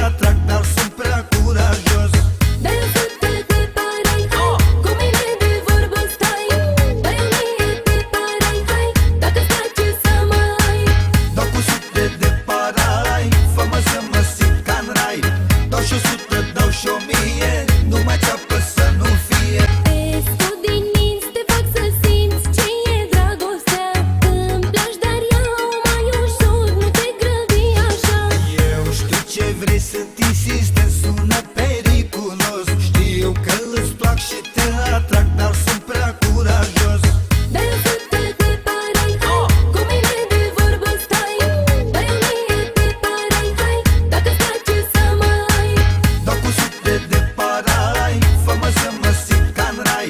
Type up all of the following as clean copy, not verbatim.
atrag, dar sunt prea curajos. De-aia să te parai, cu mine de vorbă stai. De-aia mie te parai, hai, dacă-ți place să mă ai. Dau cu sute de parai, fă-mă să mă simt ca-n rai. Dau și 100, dau și 1000, numai țeapă să nu fie. Te scot din minți, te fac să simți ce e dragostea. Îmi placi, dar iau mai ușor, nu te grăbi așa. Eu știu ce vrei, sunt insistent, sună periculos. Știu că îți plac și te atrag, dar sunt prea curajos. De-aia să te parai, cu mine de vorbă stai. De-aia mie te parai, hai, dacă-ți place să mă ai. Dau cu sute de parai, fă-mă să mă simt ca-n rai.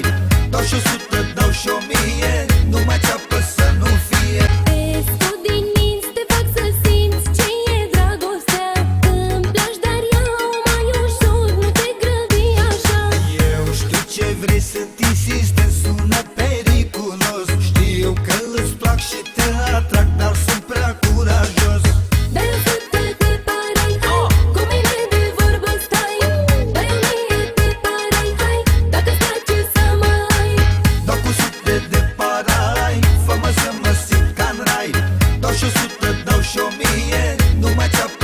Dau și 100, dau și 1000, numai țeapă să nu fie. Te scot din minți, te fac să simți ce e dragostea. Îmi placi, dar iau mai ușor, nu te grăbi așa. Eu știu ce vrei, sunt insistent, sună periculos. Știu că îți plac și te atrag, dar sunt prea curajos. De-aia să te parai, cu mine de vorbă stai. De-aia mie te parai, hai, dacă-ți place să mă ai. Dau cu sute de parai, fă-mă să mă simt ca-n rai. Dau și 100, dau și 1000, numai țeapă